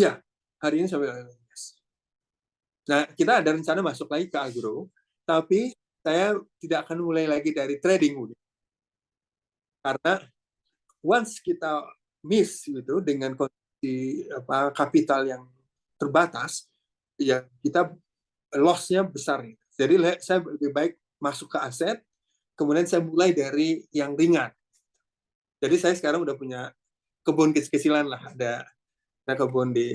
Ya, hari ini sampai oil and gas. Nah, kita ada rencana masuk lagi ke agro, tapi saya tidak akan mulai lagi dari trading, karena once kita miss gitu dengan kondisi kapital yang terbatas, ya kita loss-nya besar. Jadi saya lebih baik masuk ke aset, kemudian saya mulai dari yang ringan. Jadi saya sekarang udah punya kebun kecil-kecilan lah, ada kebun di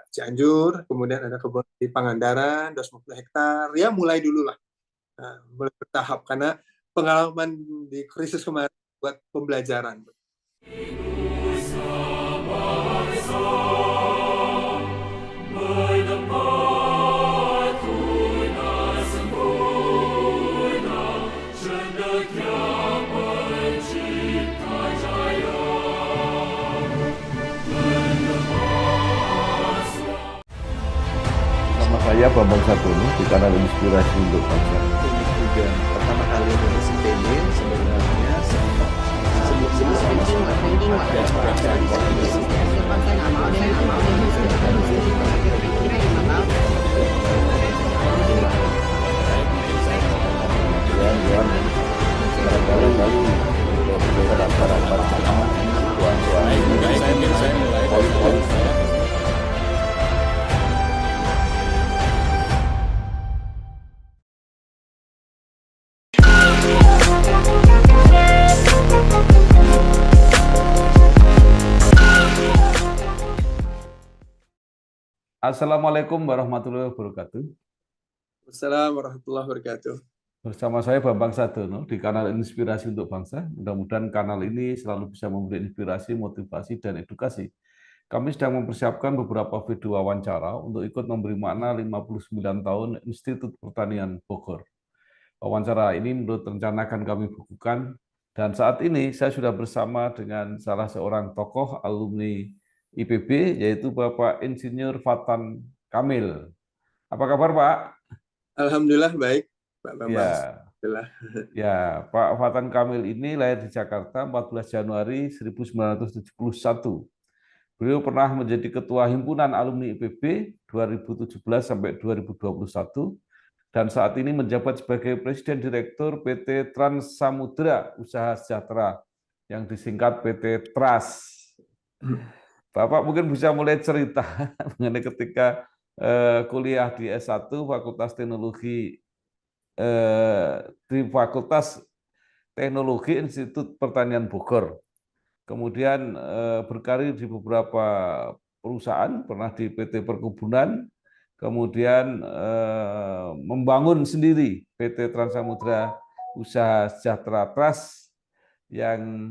Cianjur, kemudian ada kebun di Pangandaran, 250 hektar. Ya mulai dulu lah, mulai bertahap, karena pengalaman di krisis kemarin buat pembelajaran. Nama saya Bambang Satrono di kanal Inspirasi untuk Bangsa. Ini juga pertama kali lulus ITB sebenarnya Assalamualaikum warahmatullahi wabarakatuh. Assalamualaikum warahmatullahi wabarakatuh. Bersama saya Bambang Satrono di kanal Inspirasi untuk Bangsa. Mudah-mudahan kanal ini selalu bisa memberi inspirasi, motivasi, dan edukasi. Kami sedang mempersiapkan beberapa video wawancara untuk ikut memberi makna 59 tahun Institut Pertanian Bogor. Wawancara ini menurut rencana akan kami bukukan, dan saat ini saya sudah bersama dengan salah seorang tokoh alumni IPB, yaitu Bapak Insinyur Fatan Kamil. Apa kabar, Pak? Alhamdulillah baik, Pak Bambang. Ya, Pak Fatan Kamil ini lahir di Jakarta 14 Januari 1971. Beliau pernah menjadi Ketua Himpunan Alumni IPB 2017 sampai 2021, dan saat ini menjabat sebagai Presiden Direktur PT Trans Samudra Usaha Sejahtera, yang disingkat PT TRAS. Bapak mungkin bisa mulai cerita mengenai ketika kuliah di S1 Fakultas Teknologi di Fakultas Teknologi Institut Pertanian Bogor. Kemudian berkarir di beberapa perusahaan, pernah di PT Perkebunan, kemudian membangun sendiri PT Trans Samudra Usaha Sejahtera Trust yang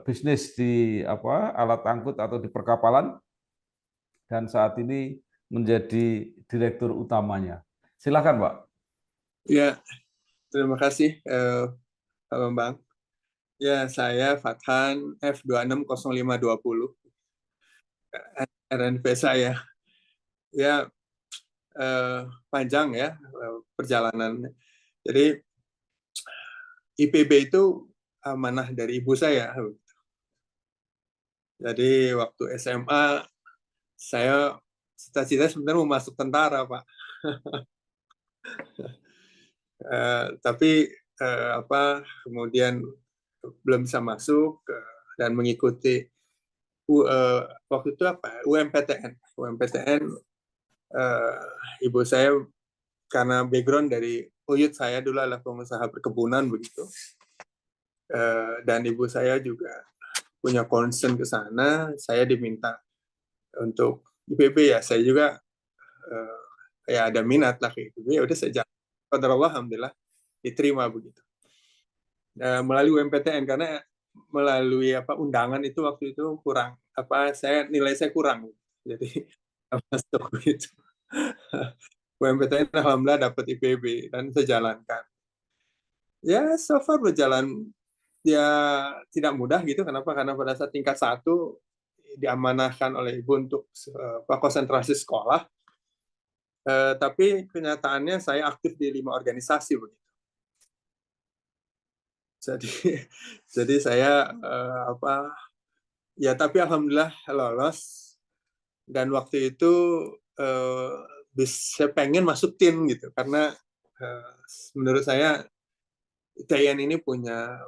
bisnis di alat angkut atau di perkapalan, dan saat ini menjadi direktur utamanya. Silakan, Pak. Ya, terima kasih Pak Bambang. Ya, saya Fathan F260520. RNP saya. Ya, panjang ya perjalanan. Jadi IPB itu amanah dari ibu saya. Jadi waktu SMA saya cita-cita sebenarnya mau masuk tentara, Pak. Tapi kemudian belum bisa masuk dan mengikuti waktu itu UMPTN. Ibu saya karena background dari uyut saya dulu adalah pengusaha perkebunan begitu, dan ibu saya juga punya concern ke sana. Saya diminta untuk IPB, ya saya juga ya ada minat lah ke IPB. Ya udah saya jalan. Qadarullah, alhamdulillah diterima begitu melalui UMPTN, karena melalui undangan itu waktu itu kurang nilai saya kurang, jadi masuk gitu. UMPTN alhamdulillah dapat IPB dan saya jalankan. Ya so far berjalan ya tidak mudah gitu. Kenapa? Karena pada saat tingkat 1 diamanahkan oleh ibu untuk konsentrasi sekolah, tapi kenyataannya saya aktif di 5 organisasi begitu. Jadi saya ya tapi alhamdulillah lolos Dan waktu itu saya pengen masuk tim gitu, karena menurut saya TIN ini punya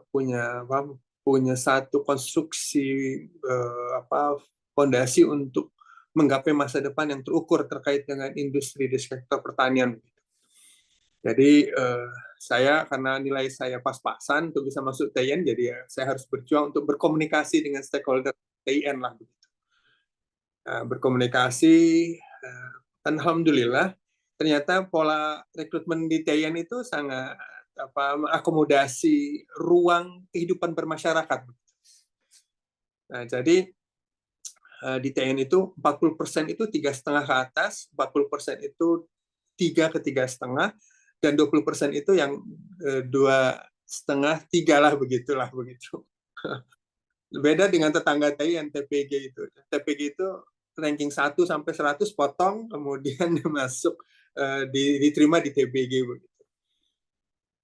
satu konstruksi fondasi untuk menggapai masa depan yang terukur terkait dengan industri di sektor pertanian. Jadi saya, karena nilai saya pas-pasan untuk bisa masuk TIN, jadi ya saya harus berjuang untuk berkomunikasi dengan stakeholder TIN lah. Berkomunikasi, dan alhamdulillah ternyata pola rekrutmen di TIN itu sangat mengakomodasi ruang kehidupan bermasyarakat. Nah, jadi di TIN itu 40% itu 3,5 ke atas, 40% itu 3 ke 3,5, dan 20% itu yang 2,5, 3 lah, begitulah begitu. Beda dengan tetangga TIN, TPG itu. TPG itu ranking 1 sampai 100 potong, kemudian masuk diterima di TPG begitu.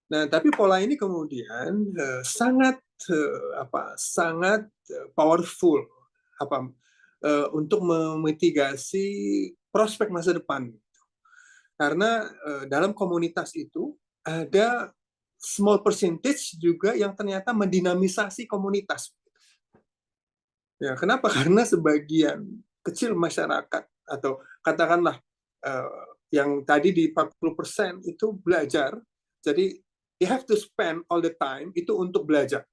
Nah, tapi pola ini kemudian sangat powerful untuk memitigasi prospek masa depan. Karena dalam komunitas itu ada small percentage juga yang ternyata mendinamisasi komunitas. Ya, kenapa? Karena sebagian kecil masyarakat, atau katakanlah yang tadi di 40% itu belajar, jadi you have to spend all the time itu untuk belajar.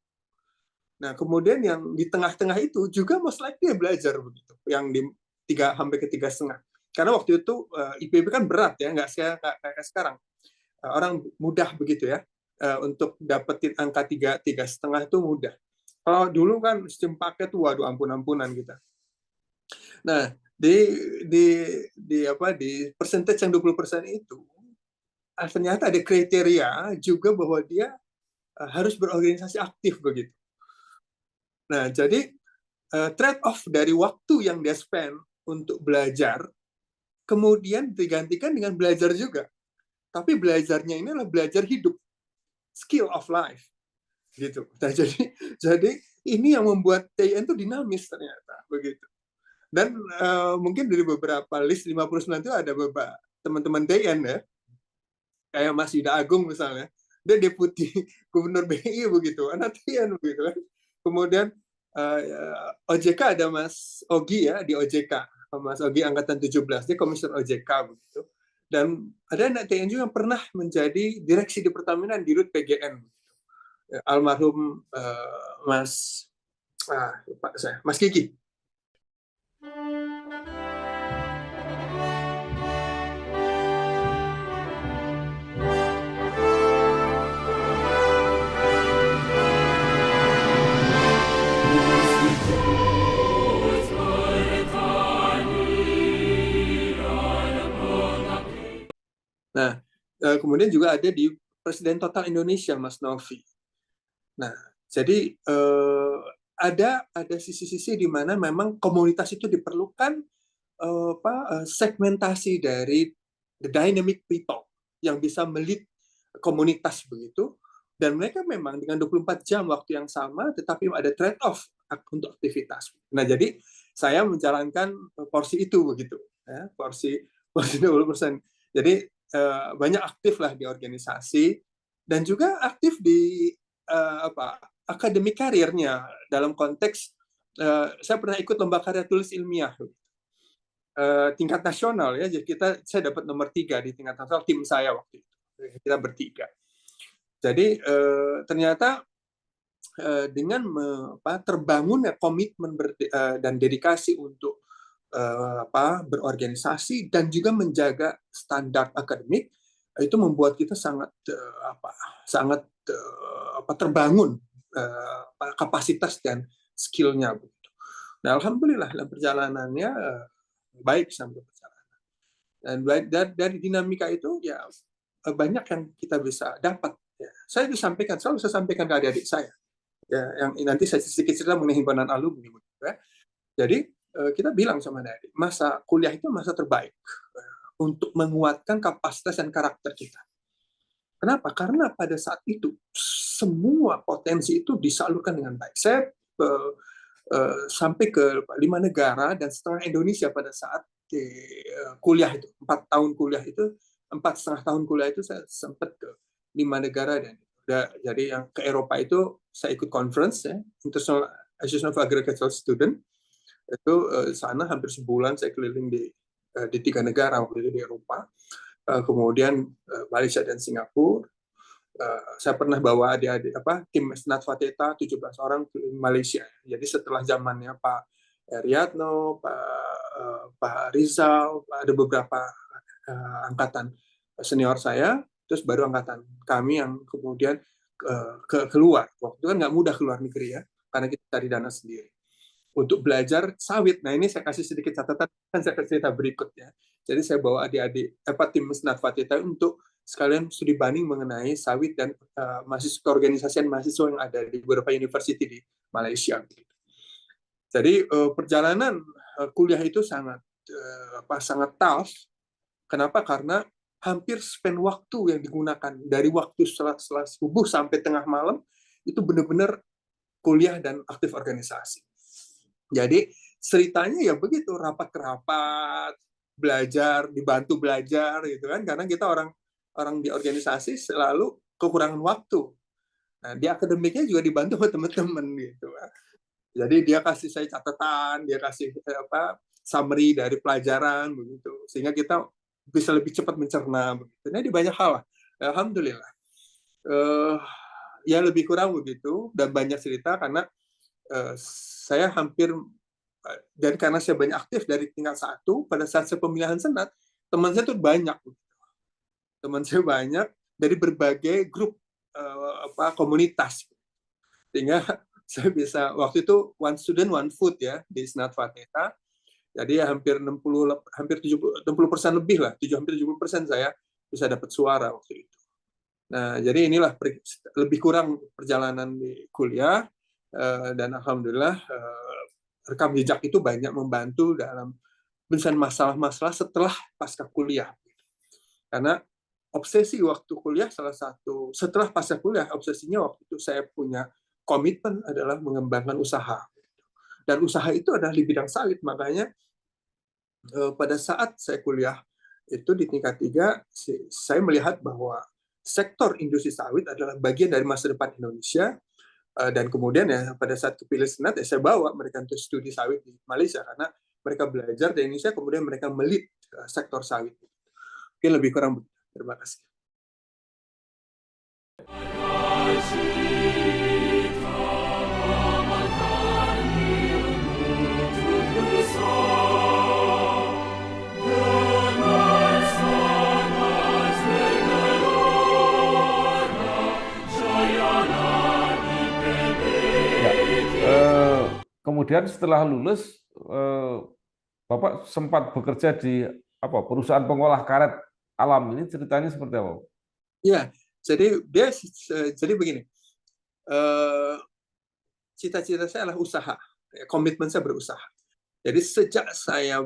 Nah, kemudian yang di tengah-tengah itu juga most likely belajar begitu, yang di 3 sampai ke 3,5. Karena waktu itu IPB kan berat ya, nggak kayak sekarang. Orang mudah begitu ya, untuk dapetin angka 3,5 itu mudah. Kalau dulu kan sistem paket, waduh ampun-ampunan kita. Nah, di percentage yang 20% itu ternyata ada kriteria juga bahwa dia harus berorganisasi aktif begitu. Nah, jadi trade off dari waktu yang dia spend untuk belajar kemudian digantikan dengan belajar juga. Tapi belajarnya ini adalah belajar hidup, skill of life gitu. Nah, jadi ini yang membuat TIN itu dinamis ternyata begitu. Dan mungkin dari beberapa list 59 itu ada beberapa teman-teman TIN ya, kayak Mas Yuda Agung misalnya, dia deputi gubernur BI begitu, anak TIN begitu kan. Kemudian OJK ada Mas Ogi ya, di OJK, Mas Ogi angkatan 17, dia komisioner OJK begitu. Dan ada anak TIN juga yang pernah menjadi direksi di Pertamina di Rut PGN. Almarhum Mas Kiki. Nah, kemudian juga ada di Presiden Total Indonesia, Mas Novi. Nah, jadi ada sisi-sisi di mana memang komunitas itu diperlukan segmentasi dari the dynamic people yang bisa melit komunitas begitu, dan mereka memang dengan 24 jam waktu yang sama, tetapi ada trade off untuk aktivitas. Nah, jadi saya menjalankan porsi itu begitu, ya, porsi 20%. Jadi banyak aktif lah di organisasi dan juga aktif di akademik karirnya dalam konteks saya pernah ikut lomba karya tulis ilmiah tingkat nasional ya, jadi saya dapat nomor 3 di tingkat nasional, tim saya waktu itu, kita bertiga. Jadi ternyata dengan terbangunnya komitmen dan dedikasi untuk berorganisasi dan juga menjaga standar akademik, itu membuat kita sangat terbangun kapasitas dan skill-nya. Nah, alhamdulillah perjalanannya baik sampai perjalanan. Dan dari dinamika itu ya banyak yang kita bisa dapat. Ya. Saya selalu saya sampaikan ke adik-adik saya. Ya, yang nanti saya sedikit cerita mengenai himpunan alumni. Ya. Jadi kita bilang sama adik, masa kuliah itu masa terbaik untuk menguatkan kapasitas dan karakter kita. Kenapa? Karena pada saat itu semua potensi itu disalurkan dengan baik. Saya sampai ke 5 negara dan setengah Indonesia pada saat kuliah itu 4 tahun kuliah itu 4,5 tahun kuliah itu saya sempat ke 5 negara dan jadi yang ke Eropa itu saya ikut conference ya, International Association of Agricultural Student itu sana hampir sebulan saya keliling di 3 negara waktu itu di Eropa, kemudian Malaysia dan Singapura. Saya pernah bawa adik-adik tim Senat Fateta 17 orang ke Malaysia. Jadi setelah zamannya Pak Eriatno, Pak Rizal, ada beberapa angkatan senior saya, terus baru angkatan kami yang kemudian keluar. Waktu itu kan nggak mudah keluar negeri ya, karena kita cari dana sendiri untuk belajar sawit. Nah ini saya kasih sedikit catatan, kan saya cerita berikutnya. Jadi saya bawa adik-adik tim Senat Fateta untuk sekalian studi banding mengenai sawit dan mahasiswa keorganisasian mahasiswa yang ada di beberapa university di Malaysia. Jadi perjalanan kuliah itu sangat tough. Kenapa? Karena hampir spend waktu yang digunakan dari waktu setelah subuh sampai tengah malam itu benar-benar kuliah dan aktif organisasi. Jadi ceritanya ya begitu, rapat ke rapat, belajar, dibantu belajar gitu kan, karena kita orang di organisasi selalu kekurangan waktu. Nah, di akademiknya juga dibantu sama teman-teman gitu. Jadi dia kasih saya catatan, dia kasih summary dari pelajaran begitu, sehingga kita bisa lebih cepat mencerna begitu. Nah, di banyak hal lah. Alhamdulillah. Ya lebih kurang begitu dan banyak cerita karena saya hampir dan karena saya banyak aktif dari tingkat 1 pada saat saya pemilihan senat, teman saya tuh banyak. Teman saya banyak dari berbagai grup komunitas, sehingga saya bisa waktu itu one student one food ya di Senat Fateta. Jadi hampir 70% lebih lah, hampir 70% saya bisa dapat suara waktu itu. Nah jadi inilah lebih kurang perjalanan di kuliah dan alhamdulillah rekam jejak itu banyak membantu dalam menyelesaikan masalah-masalah setelah pasca kuliah. Karena obsesi waktu kuliah setelah pasca kuliah, obsesinya waktu itu saya punya komitmen adalah mengembangkan usaha. Dan usaha itu adalah di bidang sawit, makanya pada saat saya kuliah itu di tingkat 3, saya melihat bahwa sektor industri sawit adalah bagian dari masa depan Indonesia, dan kemudian ya pada saat kepilih senat ya saya bawa mereka untuk studi sawit di Malaysia, karena mereka belajar di Indonesia, kemudian mereka melit sektor sawit. Mungkin lebih kurang. Terima kasih. Kemudian setelah lulus, Bapak sempat bekerja di perusahaan pengolah karet alam. Ini ceritanya seperti apa? Ya, jadi begini. Cita-cita saya adalah usaha, komitmen saya berusaha. Jadi sejak saya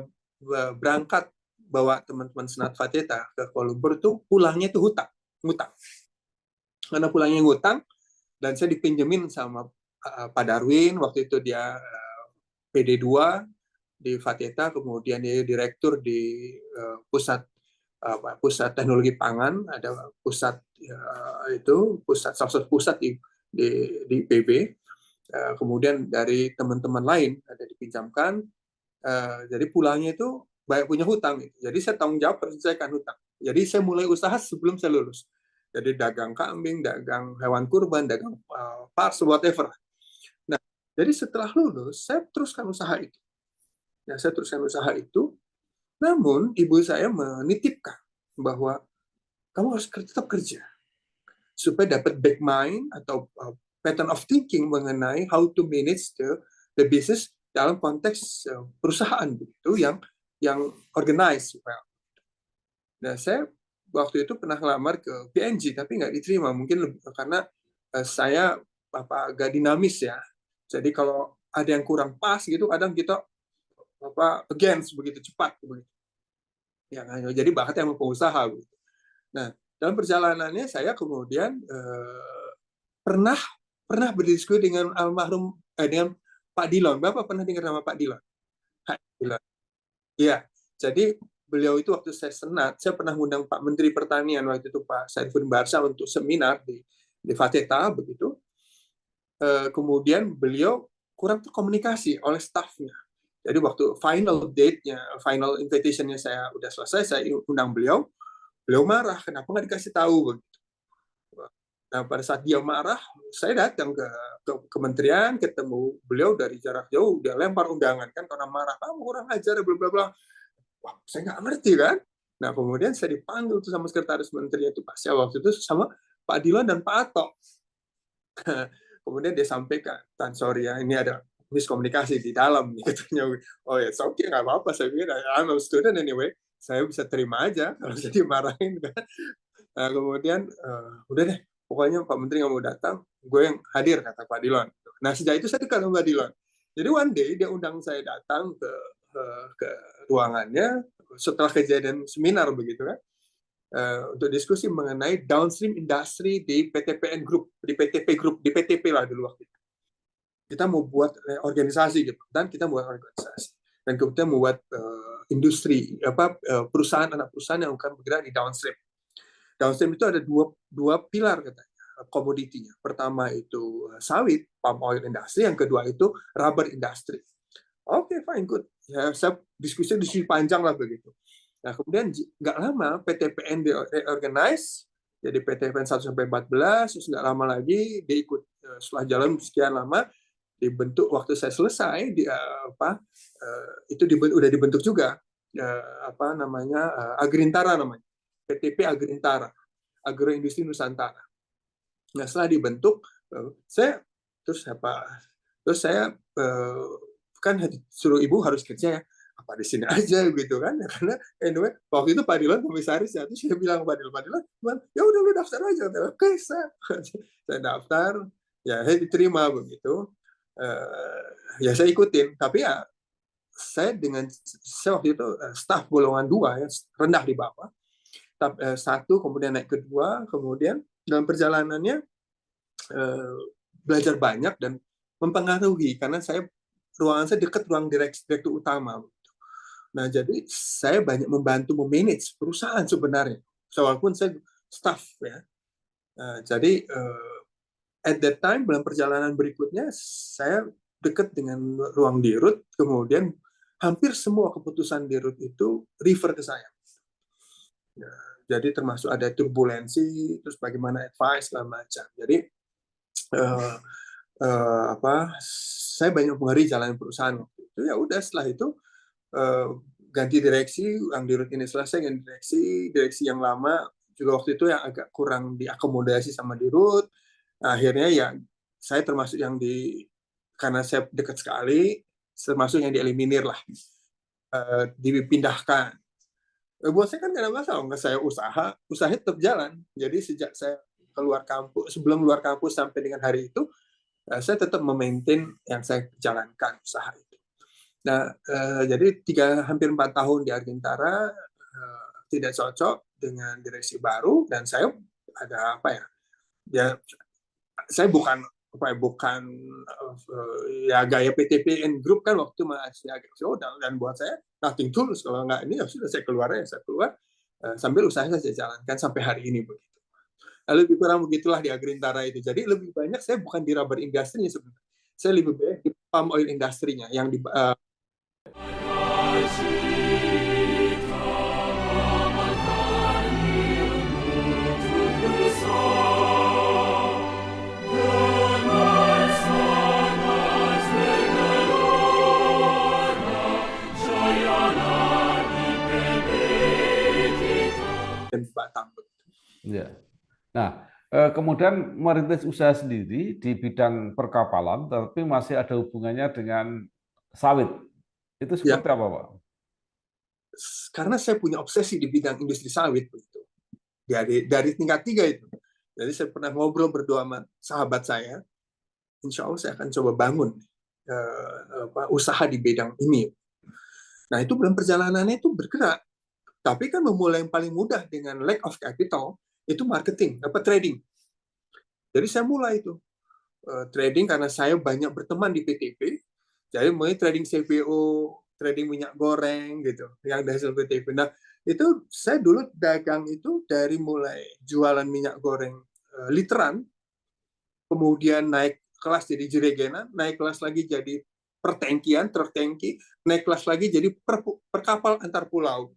berangkat bawa teman-teman Senat Fateta ke Kuala Lumpur itu pulangnya itu ngutang. Karena pulangnya ngutang dan saya dipinjemin sama Pak Darwin, waktu itu dia PD2 di Fateta, kemudian dia direktur di pusat teknologi pangan, ada pusat salah satu pusat di PB. Kemudian dari teman-teman lain ada dipinjamkan. Jadi pulangnya itu banyak punya hutang. Jadi saya tanggung jawab menyelesaikan hutang. Jadi saya mulai usaha sebelum saya lulus. Jadi dagang kambing, dagang hewan kurban, dagang parts, whatever. Nah, jadi setelah lulus saya teruskan usaha itu. Nah, saya teruskan usaha itu. Namun ibu saya menitipkan bahwa kamu harus tetap kerja supaya dapat back mind atau pattern of thinking mengenai how to manage the business dalam konteks perusahaan begitu yang organized. Nah, saya waktu itu pernah ngelamar ke PNG tapi nggak diterima, mungkin karena saya agak dinamis ya. Jadi kalau ada yang kurang pas gitu, kadang kita against begitu cepat begitu. Ya, jadi bakatnya sama pengusaha gitu. Nah, dalam perjalanannya saya kemudian pernah berdiskusi dengan Pak Dillon. Bapak pernah dengar nama Pak Dillon? Pak Dillon. Iya. Jadi beliau itu waktu saya senat, saya pernah mengundang Pak Menteri Pertanian waktu itu Pak Saiful Barsa untuk seminar di Fateta begitu. Kemudian beliau kurang terkomunikasi oleh stafnya. Jadi waktu final date-nya, final invitation-nya saya udah selesai, saya undang beliau marah, kenapa nggak dikasih tahu begitu. Nah, pada saat dia marah, saya datang ke kementerian, ketemu beliau dari jarak jauh, dia lempar undangan kan karena marah, kamu kurang ajar, bla bla bla. Wah, saya nggak ngerti kan. Nah, kemudian saya dipanggil tuh sama sekretaris menteri itu Pak Sia waktu itu sama Pak Dillon dan Pak Ato. Kemudian dia sampaikan, Tan sorry ya, ini ada miskomunikasi di dalam. Katanya, oh ya, oke, okay, nggak apa-apa. Saya pikir, I'm a student anyway. Saya bisa terima aja kalau saya dimarahin kan. Nah, kemudian udah deh, pokoknya Pak Menteri nggak mau datang, gue yang hadir kata Pak Dillon. Nah sejak itu saya dekat sama Pak Dillon. Jadi one day dia undang saya datang ke ruangannya setelah kejadian seminar begitu kan, untuk diskusi mengenai downstream industry di PTPN Group, di PTP Group, di PTP lah dulu waktu itu. Kita mau buat organisasi gitu, dan kita buat organisasi. Dan kemudian membuat industri, perusahaan anak perusahaan yang akan bergerak di downstream. Downstream itu ada dua pilar katanya komoditinya. Pertama itu sawit, palm oil industry. Yang kedua itu rubber industry. Oke, fine, good. Ya, saya diskusi panjang lah begitu. Nah, kemudian nggak lama PTPN diorganize, jadi PTPN 1-14, terus nggak lama lagi dia ikut setelah jalan sekian lama, dibentuk waktu saya selesai, itu udah dibentuk juga, Agrintara namanya. PTP Agrintara, Agroindustri Nusantara. Nah, setelah dibentuk, saya kan suruh ibu harus kerja ya, apa di sini aja gitu kan, karena anyway waktu itu Pak Dillon komisaris ya, terus saya bilang Pak Dillon, ya udah lu daftar aja. Oke, saya daftar, ya saya diterima begitu. Ya saya ikutin, tapi ya saya waktu itu staf golongan 2 ya, rendah di bawah. 1, kemudian naik ke 2, kemudian dalam perjalanannya belajar banyak dan mempengaruhi karena ruangan saya dekat ruang direktur utama. Nah, jadi saya banyak membantu memanage perusahaan sebenarnya, walaupun saya staff ya. Jadi at that time dalam perjalanan berikutnya saya dekat dengan ruang dirut, kemudian hampir semua keputusan dirut itu refer ke saya. Jadi termasuk ada turbulensi, terus bagaimana advice segala macam. Jadi saya banyak mempengaruhi jalan perusahaan waktu itu. Ya udah, setelah itu ganti direksi, yang dirut ini selesai, ganti direksi yang lama juga waktu itu yang agak kurang diakomodasi sama dirut. Akhirnya ya saya termasuk yang karena saya dekat sekali, termasuk yang dieliminir lah, dipindahkan. Buat saya kan nggak ada masalah, nggak saya usaha tetap jalan. Jadi sejak saya keluar kampus, sebelum keluar kampus sampai dengan hari itu, saya tetap memaintain yang saya jalankan usaha itu. Nah, jadi hampir 4 tahun di Agrintara tidak cocok dengan direksi baru, dan saya ada saya bukan ya gaya PTPN Group kan waktu masih agak feodal, dan buat saya nothing tulus, kalau nggak ini ya sudah saya keluar sambil usaha saya jalankan sampai hari ini begitu. Lebih kurang begitulah di Agrintara itu. Jadi lebih banyak saya bukan di rubber industry sebenarnya, saya lebih banyak di palm oil industry-nya yang di Batam. Ya. Nah, kemudian merintis usaha sendiri di bidang perkapalan, tapi masih ada hubungannya dengan sawit. Itu seperti apa, Pak? Karena saya punya obsesi di bidang industri sawit begitu. Dari tingkat 3 itu. Jadi saya pernah ngobrol berdua sama sahabat saya, insya Allah saya akan coba bangun usaha di bidang ini. Nah, itu dalam perjalanannya itu bergerak. Tapi kan memulai yang paling mudah dengan lack of capital, itu marketing, trading. Jadi saya mulai itu trading karena saya banyak berteman di PTP. Jadi mulai trading CPO, trading minyak goreng gitu, yang dari hasil PTP. Nah, itu saya dulu dagang itu dari mulai jualan minyak goreng literan, kemudian naik kelas jadi jerigenan, naik kelas lagi jadi pertengkian, tertengki, naik kelas lagi jadi per kapal antar pulau.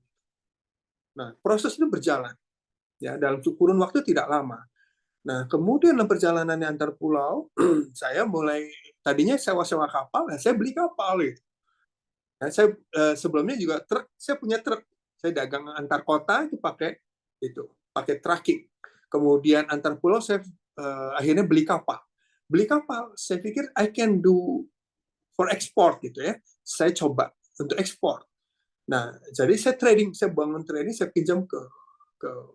Nah, proses itu berjalan ya dalam kurun waktu tidak lama. Nah, kemudian dalam perjalanannya antar pulau, saya mulai tadinya sewa-sewa kapal, nah saya beli kapal gitu. Nah, saya sebelumnya juga truk, saya punya truk, saya dagang antar kota itu pakai tracking. Kemudian antar pulau saya akhirnya beli kapal. Beli kapal, saya pikir I can do for export gitu ya. Saya coba untuk ekspor. Nah, jadi saya bangun trading, saya pinjam ke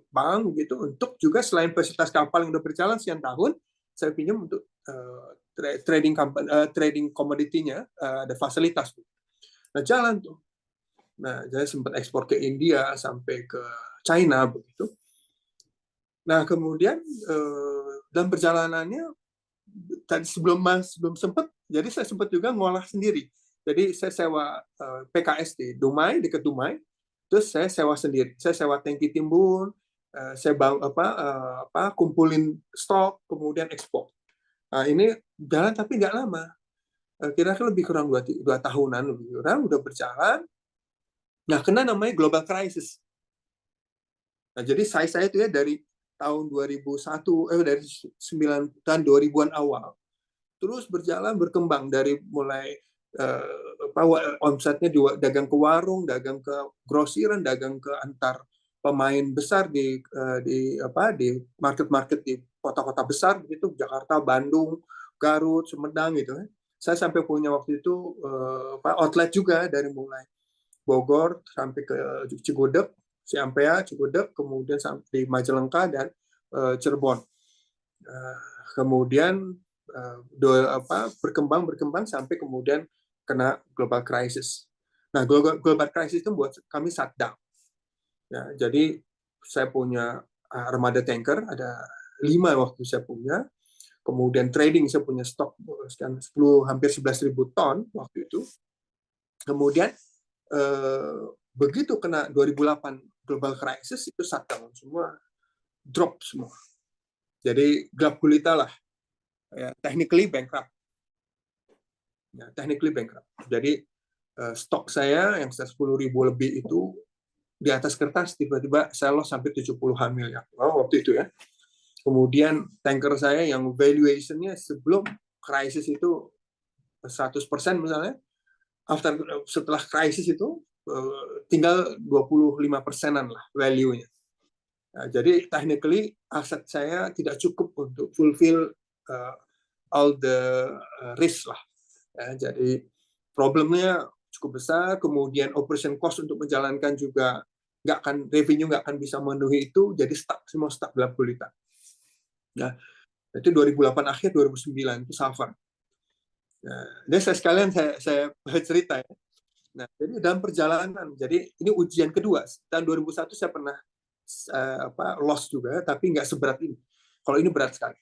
bank gitu untuk juga selain fasilitas kapal yang udah berjalan sekian tahun, saya pinjam untuk trading komoditinya, ada fasilitas. Nah, jalan tuh. Nah, saya sempat ekspor ke India sampai ke China begitu. Nah, kemudian dalam perjalanannya tadi sebelum sempat, jadi saya sempat juga ngolah sendiri. Jadi saya sewa PKS di Dumai, dekat Dumai. Terus saya sewa sendiri. Saya sewa tangki timbun, saya kumpulin stok, kemudian ekspor. Nah, ini jalan tapi nggak lama. Kira-kira lebih kurang 2 tahunan lebih kurang udah berjalan. Nah, kena namanya global crisis. Nah, jadi saya itu ya dari tahun 2001, dari 9 tahun 2000-an awal. Terus berjalan berkembang dari mulai omsetnya dagang ke warung, dagang ke grosiran, dagang ke antar pemain besar di market-market di kota-kota besar begitu, Jakarta, Bandung, Garut, Sumedang gitu. Saya sampai punya waktu itu outlet juga dari mulai Bogor sampai ke Cigudeg, Ciampea, Cigudeg, kemudian sampai di Majalengka dan Cirebon. Kemudian berkembang sampai kemudian kena global crisis. Nah, global crisis itu buat kami shutdown. Ya, jadi saya punya armada tanker, ada 5 waktu saya punya. Kemudian trading saya punya stok sekian hampir 11.000 ton waktu itu. Kemudian begitu kena 2008 global crisis itu shutdown semua, drop semua. Jadi gelap gulita lah. Ya, technically bankrupt. Ya, technically bankrupt. Jadi stok saya yang 10.000 lebih itu di atas kertas tiba-tiba saya loss sampai 70-an miliar. Waktu itu ya. Kemudian tanker saya yang valuation-nya sebelum krisis itu 100% misalnya, setelah krisis itu tinggal 25%-an lah value-nya. Nah, jadi technically aset saya tidak cukup untuk fulfill all the risk lah. Ya, jadi problemnya cukup besar, kemudian operation cost untuk menjalankan juga revenue nggak akan bisa memenuhi itu, jadi semua stuck gelap gulita. Nah, itu 2008 akhir 2009 itu suffer. Nah, jadi sekalian saya cerita ya. Nah, jadi dalam perjalanan, jadi ini ujian kedua. Tahun 2001 saya pernah loss juga, tapi nggak seberat ini. Kalau ini berat sekali.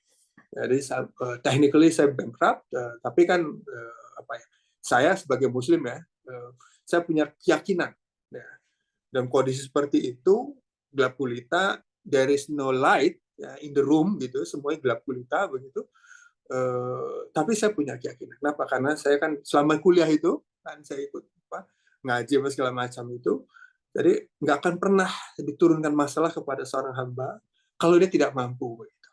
Jadi technically saya bankrupt, tapi kan saya sebagai Muslim ya, saya punya keyakinan. Ya, dalam kondisi seperti itu, gelap gulita, there is no light ya, in the room gitu, semuanya gelap gulita begitu. Tapi saya punya keyakinan. Kenapa? Karena saya kan selama kuliah itu kan saya ikut ngaji segala macam itu, jadi nggak akan pernah diturunkan masalah kepada seorang hamba kalau dia tidak mampu. Begitu.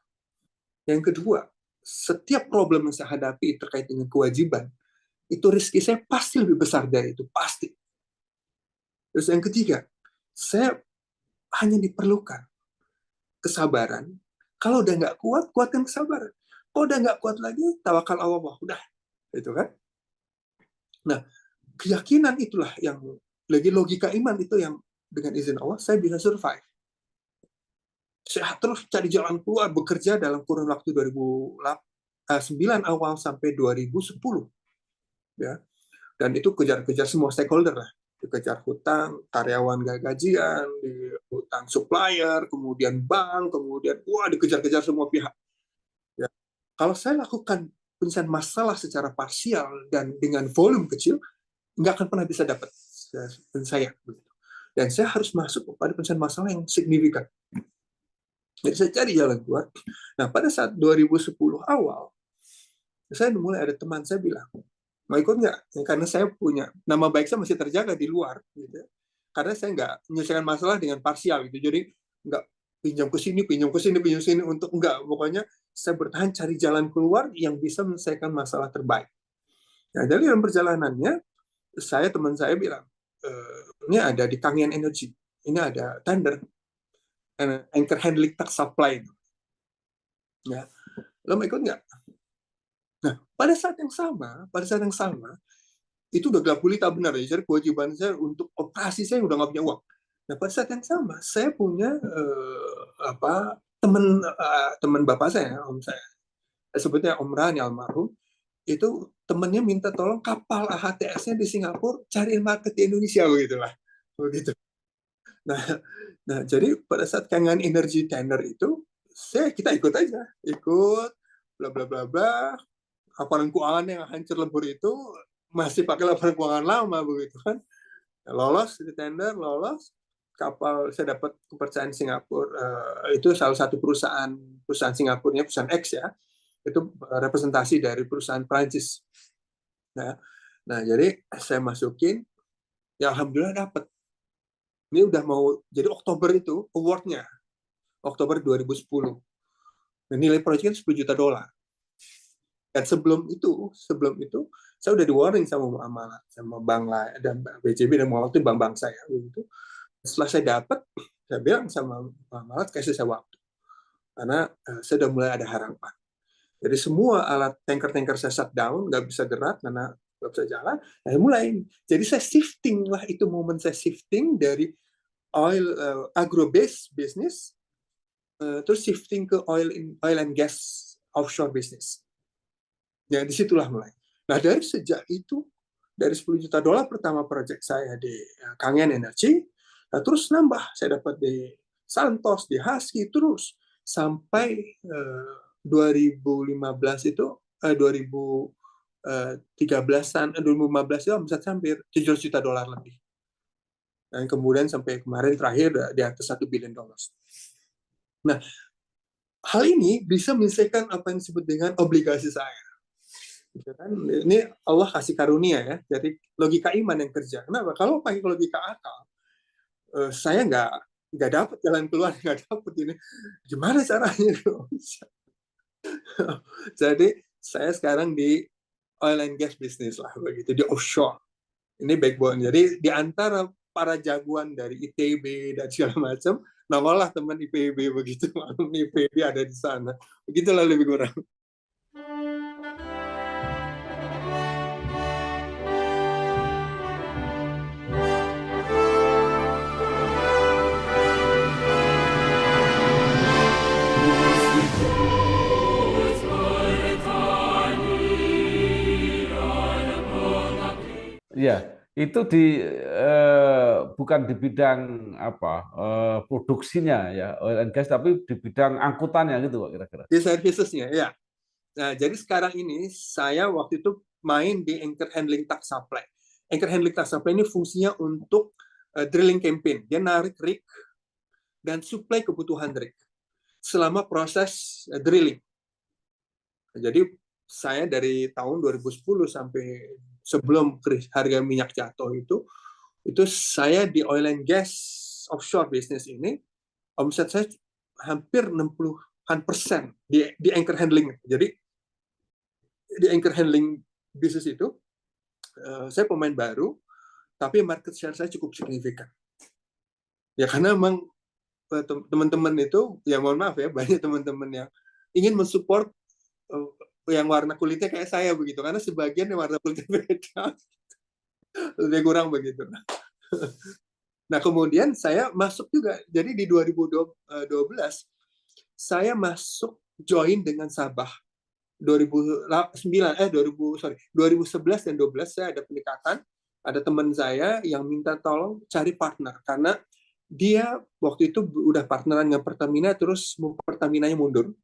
Yang kedua, setiap problem yang saya hadapi terkait dengan kewajiban, itu rezeki saya pasti lebih besar dari itu, pasti. Terus yang ketiga, saya hanya diperlukan kesabaran. Kalau udah nggak kuat, kuatkan kesabaran. Kalau udah nggak kuat lagi, tawakal Allah, udah. Itu kan? Nah, keyakinan itulah yang, lagi logika iman itu yang dengan izin Allah, saya bisa survive. Saya terus cari jalan keluar, bekerja dalam kurun waktu 2009 awal sampai 2010. Ya. Dan itu kejar-kejar semua stakeholder lah. Dikejar hutang, karyawan gak gajian, hutang supplier, kemudian bank, kemudian dikejar-kejar semua pihak. Ya. Kalau saya lakukan penyelesaian masalah secara parsial dan dengan volume kecil, nggak akan pernah bisa dapat saya. Dan saya harus masuk kepada penyelesaian masalah yang signifikan. Jadi saya cari jalan keluar. Nah, pada saat 2010 awal, saya mulai ada teman saya bilang, mau ikut nggak? Karena saya punya nama baik saya masih terjaga di luar, gitu. Karena saya nggak menyelesaikan masalah dengan parsial, gitu. Jadi nggak pinjam ke sini, untuk nggak. Pokoknya saya bertahan cari jalan keluar yang bisa menyelesaikan masalah terbaik. Nah, dari dalam perjalanannya, teman saya bilang, ini ada di Kangen Energy, ini ada tender anchor handling tax supply. Ya, lo mau ikut nggak? Nah, pada saat yang sama, itu udah gelap gulita benar ya. Jadi kewajiban saya untuk operasi saya udah nggak punya uang. Nah, pada saat yang sama, saya punya teman bapak saya, om saya, sebetulnya Om Rani almarhum, itu temennya minta tolong kapal AHTS-nya di Singapura cariin market di Indonesia begitu. Nah, jadi pada saat Kangen Energy tender itu, kita ikut aja, bla bla bla bla. Laporan keuangan yang hancur lebur itu masih pakai laporan keuangan lama begitu kan. Lolos di tender, kapal saya dapat kepercayaan Singapura. Itu salah satu perusahaan Singapurnya, perusahaan X ya. Itu representasi dari perusahaan Prancis. Nah, jadi saya masukin, ya alhamdulillah dapat. Ini udah mau jadi Oktober itu award-nya. Oktober 2010. Dan nilai proyeknya $10 juta. Dan sebelum itu saya udah di-warning sama Muamalat, sama bank lain dan BCB dan Muamalat itu bank saya gitu. Setelah saya dapat, saya bilang sama Muamalat kasih saya waktu. Karena saya udah mulai ada harapan. Jadi semua alat tanker saya shut down, nggak bisa gerak karena nggak bisa jalan. Nah, mulai. Jadi saya shifting itu momen saya shifting dari agro-based business, terus shifting ke oil and gas offshore business. Ya, disitulah mulai. Nah, dari sejak itu, dari $10 juta pertama proyek saya di Kangen Energy, terus nambah. Saya dapat di Santos, di Husky, terus sampai 2015 itu, 2015 itu omset hampir $7 juta lebih. Dan kemudian sampai kemarin terakhir di atas $1 billion. Nah, hal ini bisa menyelesaikan apa yang disebut dengan obligasi saya. Ini Allah kasih karunia ya, jadi logika iman yang kerja. Kenapa? Kalau pakai logika akal, saya nggak dapat jalan keluar, nggak dapat ini. Gimana caranya? Jadi saya sekarang di oil and gas business begitu, di offshore. Ini backbone. Jadi di antara para jagoan dari ITB dan segala macam, nongollah teman IPB begitu, alumni IPB ada di sana. Begitulah lebih kurang. Ya, itu bukan di bidang produksinya ya oil and gas, tapi di bidang angkutannya gitu Pak kira-kira. Di servicesnya ya. Nah, jadi sekarang ini saya waktu itu main di anchor handling tax supply. Anchor handling tax supply ini fungsinya untuk drilling campaign. Dia narik rig dan supply kebutuhan rig selama proses drilling. Jadi saya dari tahun 2010 sampai sebelum harga minyak jatuh itu saya di oil and gas offshore business ini, omset saya hampir 60% di anchor handling. Jadi di anchor handling bisnis itu saya pemain baru, tapi market share saya cukup signifikan. Ya karena memang teman-teman itu, ya mohon maaf ya, banyak teman-teman yang ingin mensupport yang warna kulitnya kayak saya begitu, karena sebagian yang warna kulitnya beda, lebih kurang begitu. Nah, kemudian saya masuk juga. Jadi di 2012 saya masuk join dengan Sabah. 2011 dan 2012 saya ada pendekatan, ada teman saya yang minta tolong cari partner karena dia waktu itu udah partneran dengan Pertamina, terus Pertaminanya mundur.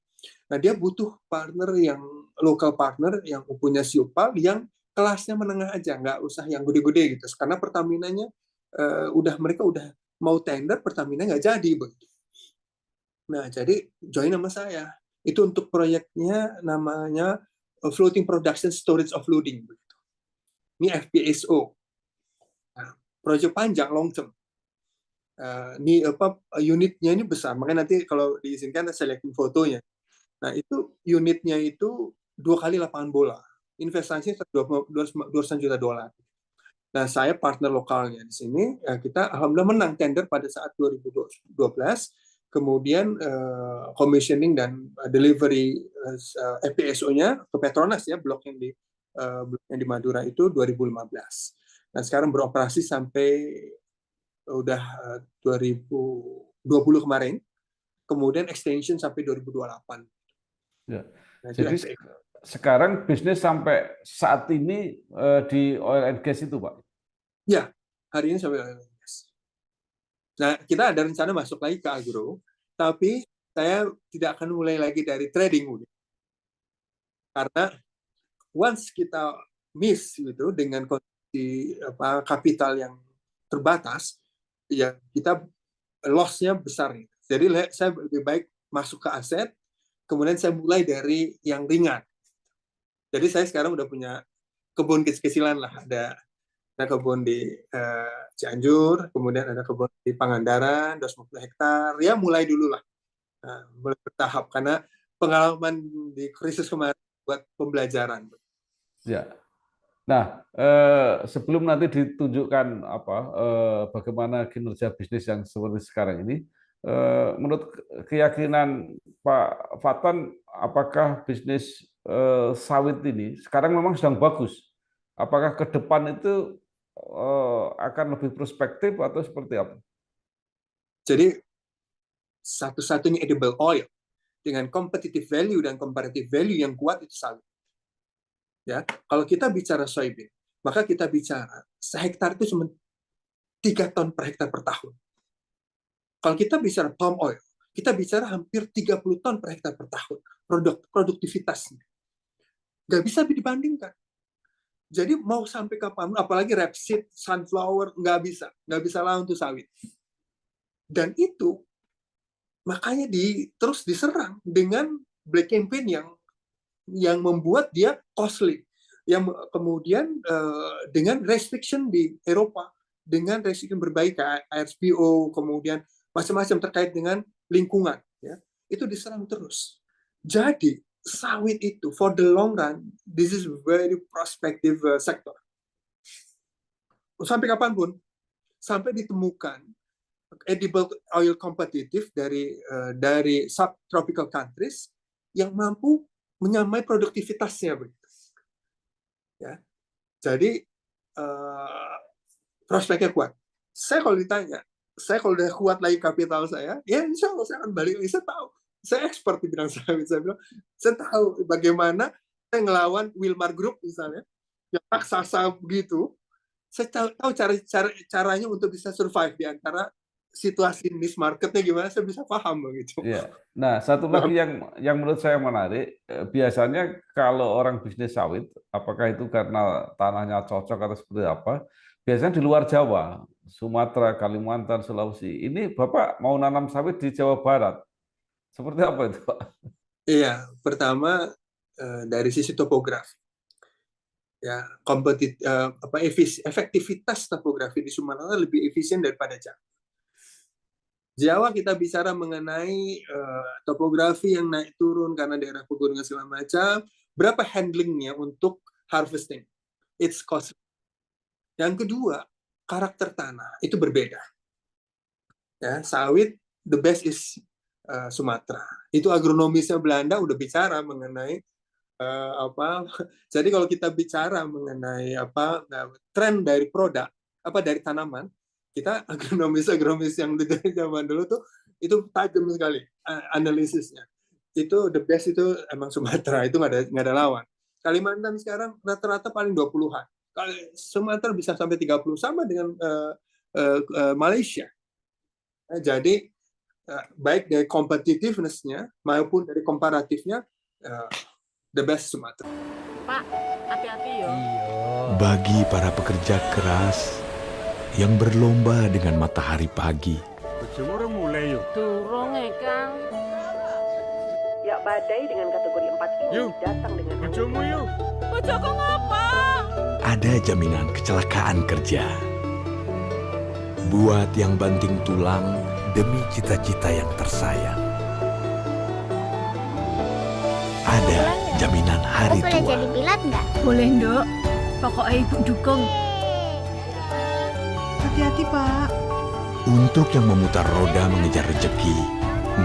Nah, dia butuh partner yang local partner yang punya siupal yang kelasnya menengah aja, nggak usah yang gede-gede gitu. Karena Pertaminanya mereka udah mau tender, Pertamina nggak jadi begitu. Nah, jadi join sama saya. Itu untuk proyeknya namanya Floating Production Storage Offloading. Ini FPSO. Nah, proyek panjang, long term. Ini unitnya ini besar. Makanya nanti kalau diizinkan saya lihatin fotonya. Nah, itu unitnya itu 2 kali lapangan bola. Investasinya $200 juta. Nah, saya partner lokalnya di sini. Kita alhamdulillah menang tender pada saat 2012. Kemudian commissioning dan delivery FPSO-nya ke Petronas ya, blok yang di Madura itu 2015. Nah, sekarang beroperasi sampai udah 2020 kemarin. Kemudian extension sampai 2028. Ya. Nah, jadi sekarang bisnis sampai saat ini di oil and gas itu, Pak? Ya, hari ini sampai oil and gas. Nah, kita ada rencana masuk lagi ke agro, tapi saya tidak akan mulai lagi dari trading. Karena once kita miss gitu dengan kondisi kapital yang terbatas, ya kita loss-nya besar. Jadi saya lebih baik masuk ke aset, kemudian saya mulai dari yang ringan. Jadi saya sekarang udah punya kebun kecil-kecilan lah, ada kebun di Cianjur, kemudian ada kebun di Pangandaran, 250 hektar. Ya mulai dulu lah, mulai bertahap karena pengalaman di krisis kemarin buat pembelajaran. Ya. Nah, sebelum nanti ditunjukkan bagaimana kinerja bisnis yang seperti sekarang ini, menurut keyakinan Pak Fatan, apakah bisnis sawit ini sekarang memang sedang bagus? Apakah ke depan itu akan lebih prospektif atau seperti apa? Jadi satu-satunya edible oil dengan competitive value dan comparative value yang kuat itu sawit. Ya, kalau kita bicara soybean, maka kita bicara sehektar itu cuma 3 ton per hektar per tahun. Kalau kita bicara palm oil, kita bicara hampir 30 ton per hektar per tahun produktivitasnya. Nggak bisa dibandingkan. Jadi mau sampai kapan, apalagi rapeseed, sunflower, nggak bisa lawan tuh sawit. Dan itu makanya terus diserang dengan black campaign yang membuat dia costly. Yang kemudian dengan restriction di Eropa, dengan restriction berbagai RSPO, kemudian macam-macam terkait dengan lingkungan, ya, itu diserang terus. Jadi sawit itu for the long run, this is very prospective sector. Sampai kapanpun, sampai ditemukan edible oil kompetitif dari subtropical countries yang mampu menyamai produktivitasnya begitu. Ya. Jadi prospeknya kuat. Saya kalau ditanya, saya kalau udah kuat lagi kapital saya, ya insya Allah saya akan balik lagi. Saya tahu, saya expert di bidang sawit. Saya tahu bagaimana saya ngelawan Wilmar Group misalnya, yang raksasa begitu. Saya tahu caranya untuk bisa survive di antara situasi niche marketnya gimana, saya bisa paham begitu. Ya. Nah, satu lagi yang menurut saya menarik, biasanya kalau orang bisnis sawit, apakah itu karena tanahnya cocok atau seperti apa, biasanya di luar Jawa, Sumatera, Kalimantan, Sulawesi. Ini Bapak mau nanam sawit di Jawa Barat. Seperti apa itu, Pak? Iya, pertama dari sisi topografi. Ya, efektivitas topografi di Sumatera lebih efisien daripada Jawa. Jawa kita bicara mengenai topografi yang naik turun karena daerah pegunungan segala macam, berapa handlingnya untuk harvesting, it's costly. Yang kedua, karakter tanah itu berbeda. Ya, sawit the best is Sumatera. Itu agronomisnya Belanda udah bicara mengenai jadi kalau kita bicara mengenai tren dari produk dari tanaman, kita agronomis yang dari zaman dulu tuh itu tajam sekali analisisnya. Itu the best itu emang Sumatera, itu nggak ada lawan. Kalimantan sekarang rata-rata paling 20-an. Sumatera bisa sampai 30, sama dengan Malaysia. Jadi baik dari competitiveness-nya maupun dari komparatifnya the best Sumatera. Pak, hati-hati yo. Bagi para pekerja keras yang berlomba dengan matahari pagi, Durung Kang. Ya, badai dengan kategori 4 ini datang dengan angin. Bojoku ngapa? ada jaminan kecelakaan kerja. Buat yang banting tulang demi cita-cita yang tersayang. Ada jaminan hari Boleh tua. jadi pilot nggak? Boleh, Nduk. Pokoknya Ibu dukung. Hati-hati, Pak. Untuk yang memutar roda mengejar rezeki,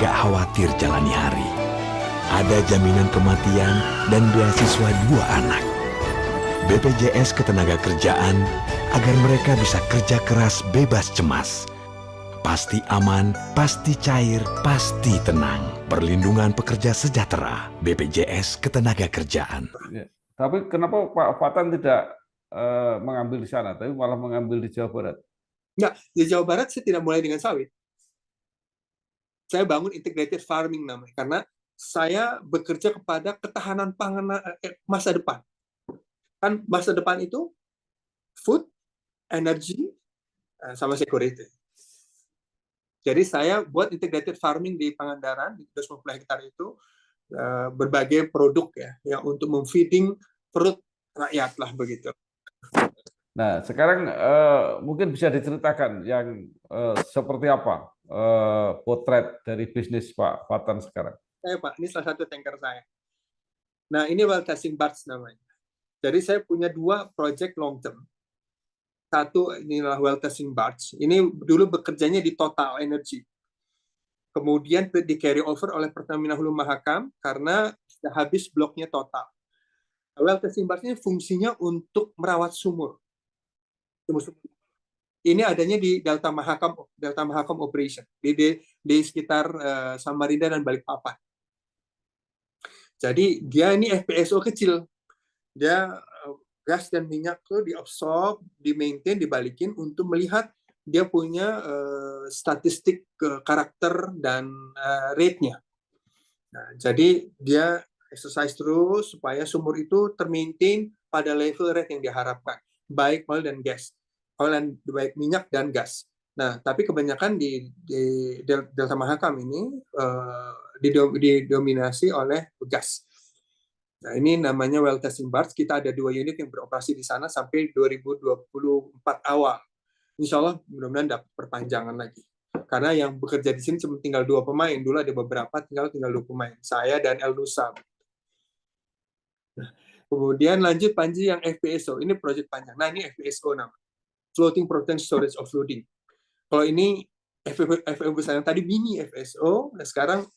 nggak khawatir jalani hari. Ada jaminan kematian dan beasiswa 2 anak. BPJS Ketenagakerjaan agar mereka bisa kerja keras bebas cemas. Pasti aman, pasti cair, pasti tenang. Perlindungan pekerja sejahtera, BPJS Ketenagakerjaan. Ya. Tapi kenapa Pak Fatan tidak mengambil di sana, tapi malah mengambil di Jawa Barat? Enggak, di Jawa Barat saya tidak mulai dengan sawit. Saya bangun integrated farming namanya, karena saya bekerja kepada ketahanan pangan masa depan. Kan masa depan itu food, energy, sama security. Jadi saya buat integrated farming di Pangandaran, di 250 hektar itu, berbagai produk ya, yang untuk memfeeding perut rakyat lah begitu. Nah, sekarang mungkin bisa diceritakan yang seperti apa potret dari bisnis Pak Fatan sekarang. Saya Pak, ini salah satu tanker saya. Nah, ini well testing barge namanya. Jadi saya punya 2 project long term. Satu inilah well testing barge. Ini dulu bekerjanya di Total Energy. Kemudian di carry over oleh Pertamina Hulu Mahakam karena sudah habis bloknya Total. Well testing barge ini fungsinya untuk merawat sumur. Ini adanya di Delta Mahakam Operation di sekitar Samarinda dan Balikpapan. Jadi dia ini FPSO kecil. Dia gas dan minyak tuh diabsorb, di-maintain, dibalikin untuk melihat dia punya statistik karakter dan rate-nya. Nah, jadi dia exercise terus supaya sumur itu termaintain pada level rate yang diharapkan, baik oil dan gas, baik minyak dan gas. Nah, tapi kebanyakan di Delta Mahakam ini didominasi oleh gas. Nah, ini namanya well testing barge. Kita ada 2 unit yang beroperasi di sana sampai 2024 awal. Insya Allah mudah-mudahan dapat perpanjangan lagi. Karena yang bekerja di sini cuma tinggal 2 pemain. Dulu ada beberapa, tinggal 2 pemain. Saya dan El Nusa. Nah, kemudian lanjut Panji yang FPSO. Ini proyek panjang. Nah, ini FPSO namanya. Floating Protein Storage Offloading. Kalau ini FPSO besar yang tadi mini FPSO, nah sekarang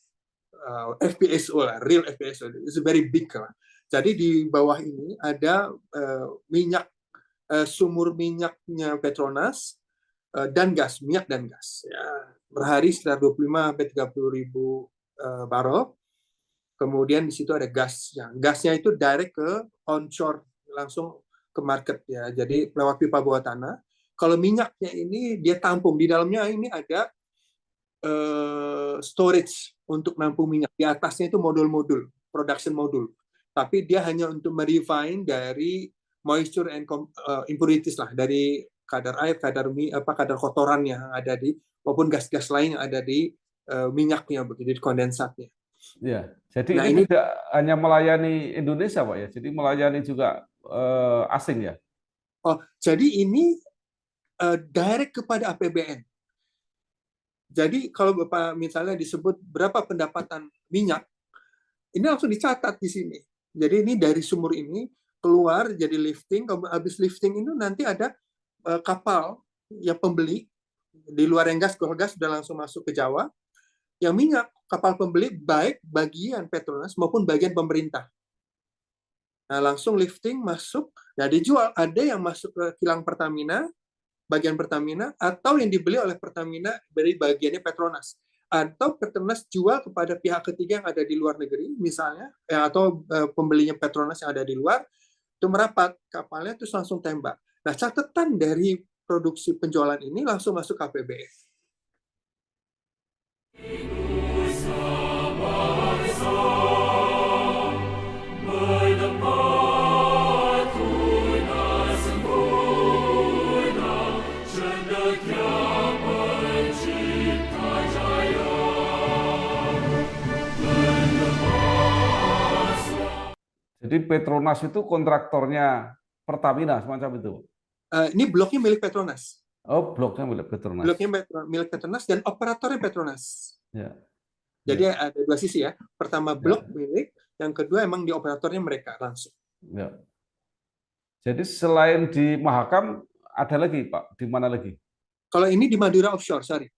FPSO lah, real FPSO, it's very big lah. Jadi di bawah ini ada sumur minyaknya Petronas dan gas, minyak dan gas. Ya, per hari sekitar 25-30 ribu barrel. Kemudian di situ ada gasnya. Gasnya itu direct ke onshore, langsung ke market ya. Jadi lewat pipa bawah tanah. Kalau minyaknya ini dia tampung di dalamnya, ini ada storage untuk nampung minyak. Di atasnya itu modul-modul, production modul. Tapi dia hanya untuk merefine dari moisture and impurities lah, dari kadar air, kadar kotoran yang ada di, maupun gas-gas lain yang ada di minyaknya, begitu di kondensatnya. Ya, jadi Nah, ini tidak hanya melayani Indonesia, Pak ya, jadi melayani juga asing ya. Oh, jadi ini direct kepada APBN. Jadi kalau Bapak misalnya disebut berapa pendapatan minyak, ini langsung dicatat di sini. Jadi ini dari sumur ini keluar jadi lifting, kalau habis lifting itu nanti ada kapal yang pembeli di luar yang gas, kalau gas sudah langsung masuk ke Jawa. Yang minyak, kapal pembeli baik bagian Petronas maupun bagian pemerintah. Nah, langsung lifting masuk, nah dijual. Ada yang masuk ke kilang Pertamina, bagian Pertamina, atau yang dibeli oleh Pertamina dari bagiannya Petronas, atau Petronas jual kepada pihak ketiga yang ada di luar negeri misalnya, atau pembelinya Petronas yang ada di luar, itu merapat kapalnya terus langsung tembak. Nah, catatan dari produksi penjualan ini langsung masuk ke APBN. Jadi Petronas itu kontraktornya Pertamina semacam itu. Ini bloknya milik Petronas. Oh, bloknya milik Petronas. Bloknya milik Petronas dan operatornya Petronas. Ya. Jadi Ya. ada dua sisi ya. Pertama blok milik, yang kedua emang di operatornya mereka langsung. Ya. Jadi selain di Mahakam ada lagi Pak, di mana lagi? Kalau ini di Madura offshore, sorry.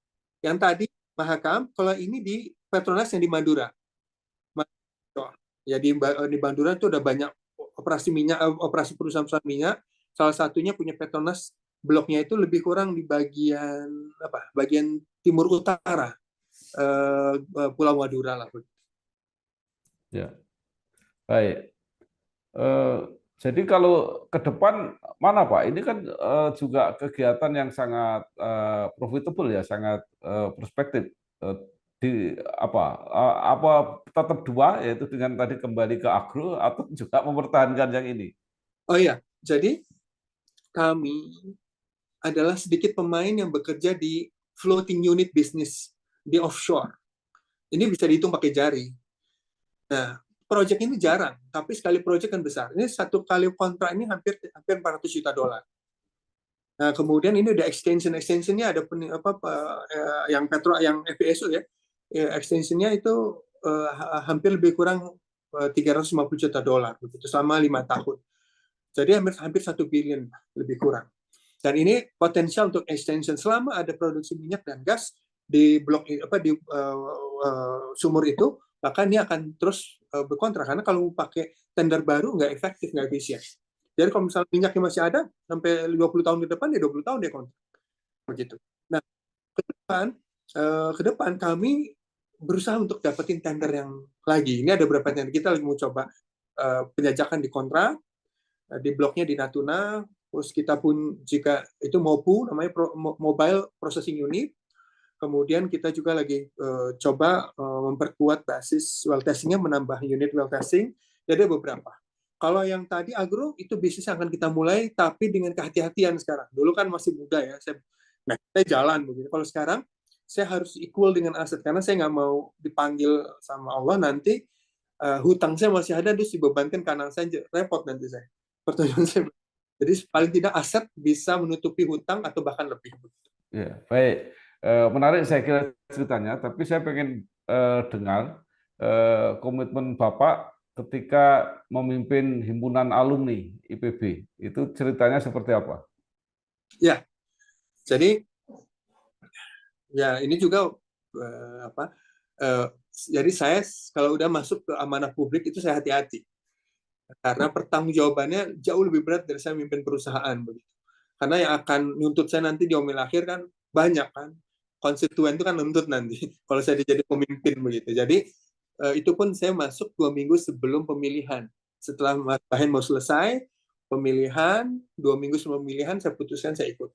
Yang tadi Mahakam, kalau ini di Petronas yang di Madura. Ya di Madura itu ada banyak operasi minyak, operasi perusahaan-perusahaan minyak. Salah satunya punya Petronas, bloknya itu lebih kurang di bagian apa? Bagian timur utara Pulau Madura lah. Ya, baik. Jadi kalau ke depan mana Pak? Ini kan juga kegiatan yang sangat profitable ya, sangat prospektif. Di apa tetap dua, yaitu dengan tadi kembali ke agro atau juga mempertahankan yang ini? Oh iya, jadi kami adalah sedikit pemain yang bekerja di floating unit business di offshore. Ini bisa dihitung pakai jari. Nah, proyek ini jarang, tapi sekali proyek kan besar. Ini satu kali kontrak ini hampir $400 juta. Nah, kemudian ini ada extensionnya ada yang FPSO ya, extensionnya itu hampir lebih kurang $350 juta begitu selama 5 tahun. Jadi hampir 1 billion lebih kurang. Dan ini potensial untuk extension selama ada produksi minyak dan gas di blok di sumur itu, maka ini akan terus berkontrak karena kalau pakai tender baru nggak efektif, nggak efisien. Jadi kalau misalnya minyaknya masih ada sampai 20 tahun ke depan, ya 20 tahun dia kontrak. Begitu. Nah, ke depan kami berusaha untuk dapetin tender yang lagi. Ini ada beberapa tender, kita lagi mau coba penjajakan di kontrak, di bloknya di Natuna, terus kita pun jika itu MOPU, namanya Mobile Processing Unit, kemudian kita juga lagi coba memperkuat basis well testingnya, menambah unit well testing, jadi beberapa. Kalau yang tadi agro, itu bisnis akan kita mulai, tapi dengan kehati-hatian sekarang. Dulu kan masih muda ya, saya jalan begitu. Kalau sekarang, saya harus equal dengan aset, karena saya nggak mau dipanggil sama Allah nanti, hutang saya masih ada, terus dibebankan kanan saja, repot nanti saya. Pertanyaan saya. Jadi paling tidak aset bisa menutupi hutang atau bahkan lebih. Ya, baik. Menarik saya kira ceritanya, tapi saya pengen dengar komitmen Bapak ketika memimpin himpunan alumni IPB. Itu ceritanya seperti apa? Ya, jadi ya ini juga jadi saya kalau udah masuk ke amanah publik itu saya hati-hati. Karena pertanggungjawabannya jauh lebih berat dari saya memimpin perusahaan begitu. Karena yang akan nuntut saya nanti di omil akhir kan banyak kan. Konstituen itu kan nuntut nanti kalau saya jadi pemimpin begitu. Jadi itu pun saya masuk 2 minggu sebelum pemilihan. Setelah Mas Bahen mau selesai pemilihan, 2 minggu sebelum pemilihan saya putuskan saya ikut.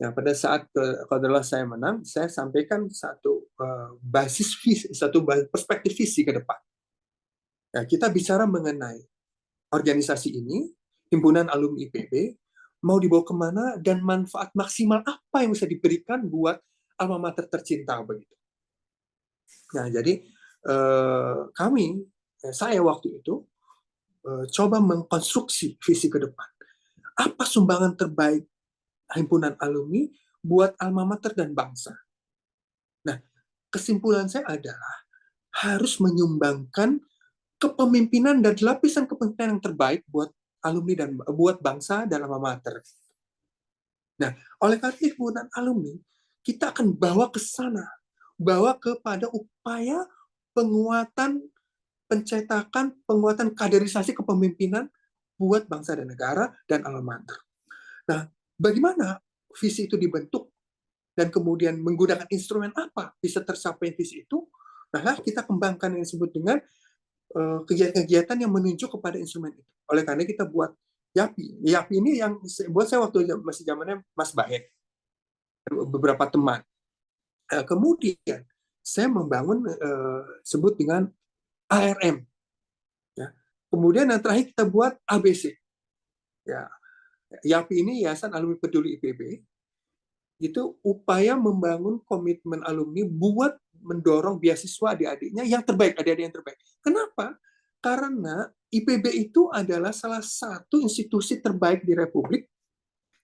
Nah, pada saat kalau saya menang, saya sampaikan satu basis visi, satu perspektif visi ke depan. Nah, kita bicara mengenai organisasi ini, himpunan alumni IPB, mau dibawa kemana dan manfaat maksimal apa yang bisa diberikan buat alma mater tercinta begitu. Nah, jadi saya waktu itu coba mengkonstruksi visi ke depan. Apa sumbangan terbaik himpunan alumni buat alma mater dan bangsa? Nah, kesimpulan saya adalah harus menyumbangkan kepemimpinan dan lapisan kepemimpinan yang terbaik buat alumni dan buat bangsa dan alma mater. Nah, oleh karena himpunan alumni, kita akan bawa ke sana, bawa kepada upaya penguatan, pencetakan, penguatan kaderisasi kepemimpinan buat bangsa dan negara dan alma mater. Nah, bagaimana visi itu dibentuk dan kemudian menggunakan instrumen apa bisa tercapai visi itu? Nah, kita kembangkan yang disebut dengan kegiatan-kegiatan yang menunjuk kepada instrumen itu. Oleh karena kita buat YAPI. YAPI ini yang buat saya waktu masih zamannya Mas Bahen, beberapa teman. Kemudian saya membangun sebut dengan ARM. Ya. Kemudian yang terakhir kita buat ABC. Ya. YAPI ini Yayasan Alumni Peduli IPB. Itu upaya membangun komitmen alumni buat mendorong beasiswa adik-adiknya yang terbaik, adik-adik yang terbaik. Kenapa? Karena IPB itu adalah salah satu institusi terbaik di Republik,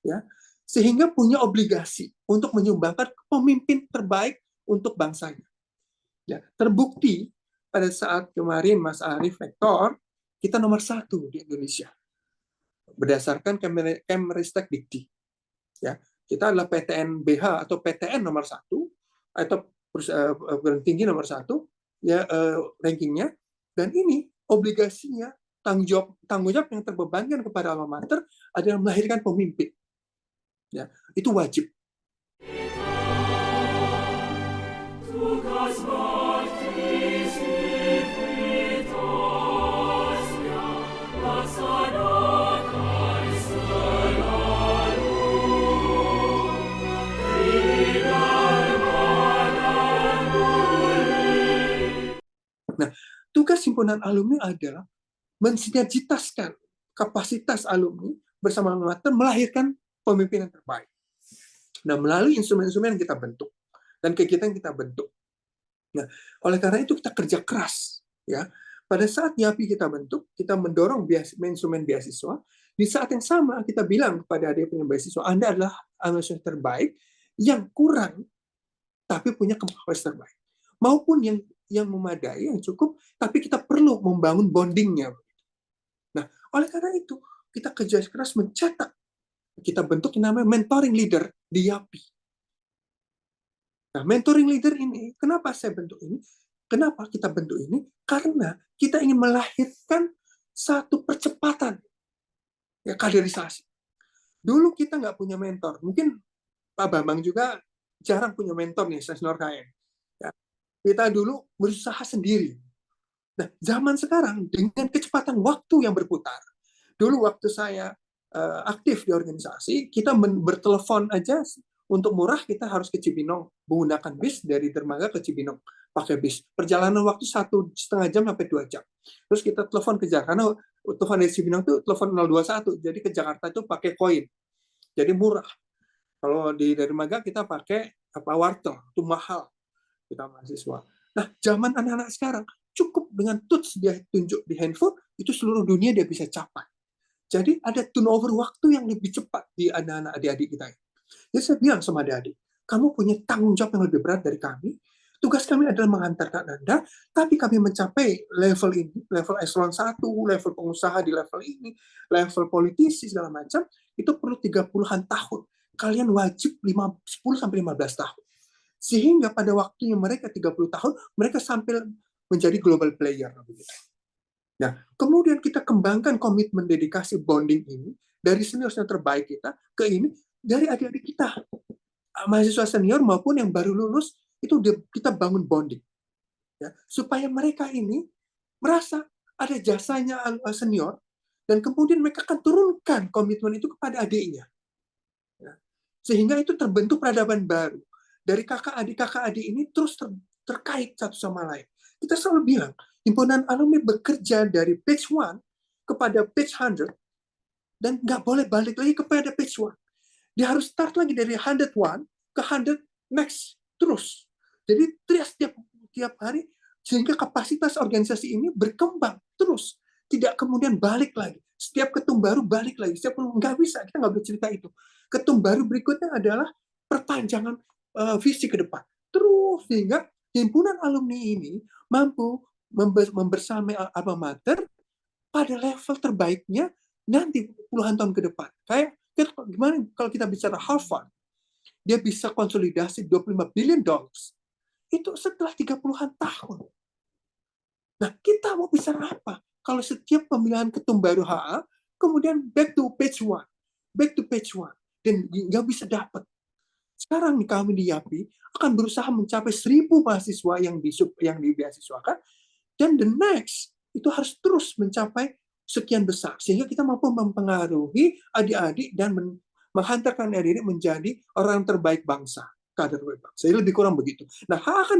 ya, sehingga punya obligasi untuk menyumbangkan pemimpin terbaik untuk bangsanya. Ya, terbukti pada saat kemarin Mas Arief rektor, kita nomor 1 di Indonesia berdasarkan Kemristek Dikti. Ya, kita adalah PTN BH atau PTN nomor 1 atau perguruan tinggi nomor 1 ya, rankingnya, dan ini obligasinya, tanggung jawab yang terbebankan kepada alma mater adalah melahirkan pemimpin. Ya, itu wajib. Nah, tugas himpunan alumni adalah mensinergitaskan kapasitas alumni bersama alma mater melahirkan pemimpin yang terbaik. Nah, melalui instrumen-instrumen yang kita bentuk dan kegiatan yang kita bentuk. Nah, oleh karena itu kita kerja keras, ya. Pada saat YAPI kita bentuk, kita mendorong instrumen beasiswa. Di saat yang sama kita bilang kepada adik punya beasiswa, Anda adalah mahasiswa terbaik yang kurang tapi punya kapasitas terbaik, maupun yang memadai, yang cukup, tapi kita perlu membangun bondingnya. Nah, oleh karena itu, kita kerja keras mencetak, kita bentuk yang namanya mentoring leader di YAPI. Nah, mentoring leader ini, kenapa saya bentuk ini? Kenapa kita bentuk ini? Karena kita ingin melahirkan satu percepatan ya, kaderisasi. Dulu kita nggak punya mentor. Mungkin Pak Bambang juga jarang punya mentor nih, senior KM. Ya. Kita dulu berusaha sendiri. Nah, zaman sekarang dengan kecepatan waktu yang berputar. Dulu waktu saya aktif di organisasi, kita bertelepon aja untuk murah kita harus ke Cibinong, menggunakan bis dari Dermaga ke Cibinong, pakai bis. Perjalanan waktu 1,5 jam sampai 2 jam. Terus kita telepon ke Jakarta, karena telepon dari Cibinong itu telepon 021, jadi ke Jakarta itu pakai koin. Jadi murah. Kalau di Dermaga kita pakai wartel, itu mahal. Kita mahasiswa. Nah, zaman anak-anak sekarang, cukup dengan touch dia tunjuk di handphone, itu seluruh dunia dia bisa capai. Jadi ada turnover waktu yang lebih cepat di anak-anak adik-adik kita. Jadi saya bilang sama adik-adik, kamu punya tanggung jawab yang lebih berat dari kami. Tugas kami adalah menghantarkan Anda, tapi kami mencapai level ini, level eselon 1, level pengusaha di level ini, level politisi, segala macam, itu perlu 30-an tahun. Kalian wajib 10-15 tahun. Sehingga pada waktunya mereka 30 tahun, mereka sampai menjadi global player. Nah, kemudian kita kembangkan komitmen dedikasi bonding ini, dari senior-senior terbaik kita, ke ini, dari adik-adik kita. Mahasiswa senior maupun yang baru lulus, itu kita bangun bonding. Ya, supaya mereka ini merasa ada jasanya senior, dan kemudian mereka akan turunkan komitmen itu kepada adiknya. Ya. Sehingga itu terbentuk peradaban baru. Dari kakak adik ini terus terkait satu sama lain. Kita selalu bilang, himpunan alumni bekerja dari page 1 kepada page 100, dan nggak boleh balik lagi kepada page 1. Dia harus start lagi dari 101 ke 100 next, terus. Jadi tiap hari, sehingga kapasitas organisasi ini berkembang terus. Tidak kemudian balik lagi. Setiap ketum baru balik lagi. Nggak bisa, kita nggak boleh cerita itu. Ketum baru berikutnya adalah perpanjangan visi ke depan. Terus, sehingga himpunan alumni ini mampu membersamai alma mater pada level terbaiknya nanti puluhan tahun ke depan. Kayak gimana kalau kita bicara Harvard, dia bisa konsolidasi $25 billion. Itu setelah 30-an tahun. Nah, kita mau bicara apa? Kalau setiap pemilihan ketum baru HA, kemudian back to page 1, dan nggak bisa dapat. Sekarang kami di YAPI akan berusaha mencapai 1.000 mahasiswa yang dibeasiswakan, dan the next itu harus terus mencapai sekian besar, sehingga kita mampu mempengaruhi adik-adik dan menghantarkan adik-adik menjadi orang terbaik bangsa, kader terbaik bangsa. Jadi lebih kurang begitu. Nah, akan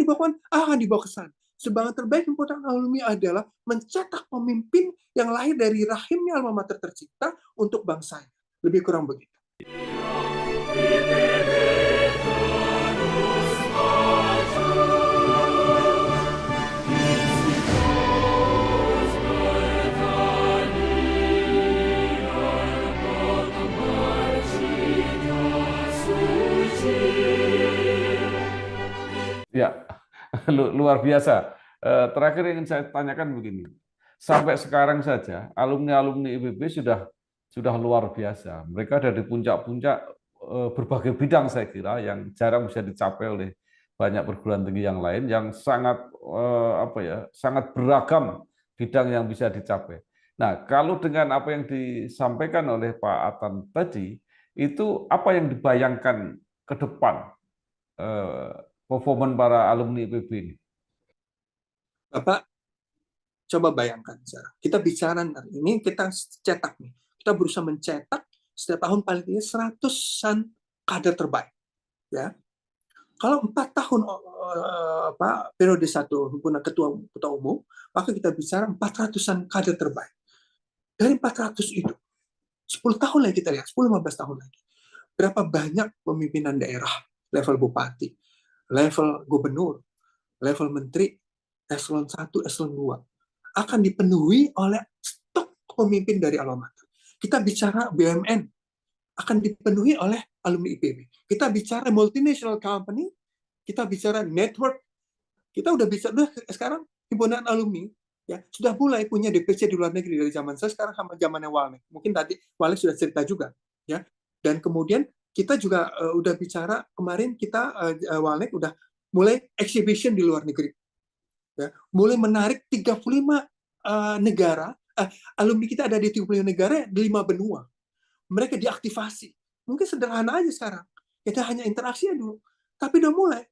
dibawa ke sana. Sebagian terbaik himpunan alumni adalah mencetak pemimpin yang lahir dari rahimnya alma mater tercipta untuk bangsanya. Lebih kurang begitu. Ya, luar biasa. Terakhir yang ingin saya tanyakan begini, sampai sekarang saja alumni-alumni IPB sudah luar biasa. Mereka ada di puncak-puncak berbagai bidang saya kira yang jarang bisa dicapai oleh banyak perguruan tinggi yang lain yang sangat sangat beragam bidang yang bisa dicapai. Nah, kalau dengan apa yang disampaikan oleh Pak Atan tadi, itu apa yang dibayangkan ke depan performa para alumni IPB ini? Bapak, coba bayangkan sekarang. Kita bicara hari ini, kita cetak nih. Kita berusaha mencetak setiap tahun paling tidak 100-an kader terbaik. Ya, kalau 4 tahun periode 1 himpunan ketua umum, maka kita bicara 400-an kader terbaik. Dari 400 itu, 10 tahun lagi kita lihat, 10-15 tahun lagi. Berapa banyak pemimpinan daerah, level bupati, level gubernur, level menteri, eselon 1, eselon 2, akan dipenuhi oleh stok pemimpin dari alma mater. Kita bicara BUMN, akan dipenuhi oleh alumni IPB. Kita bicara multinational company, kita bicara network, kita udah sekarang himpunan alumni ya sudah mulai punya DPC di luar negeri dari zaman saya sekarang sama zamannya Walnek. Mungkin tadi Walnek sudah cerita juga ya. Dan kemudian kita juga udah bicara kemarin kita Walnek udah mulai exhibition di luar negeri. Ya, mulai menarik 35 negara, alumni kita ada di 35 negara di 5 benua. Mereka diaktifasi. Mungkin sederhana aja sekarang. Kita hanya interaksi dulu. Tapi udah mulai.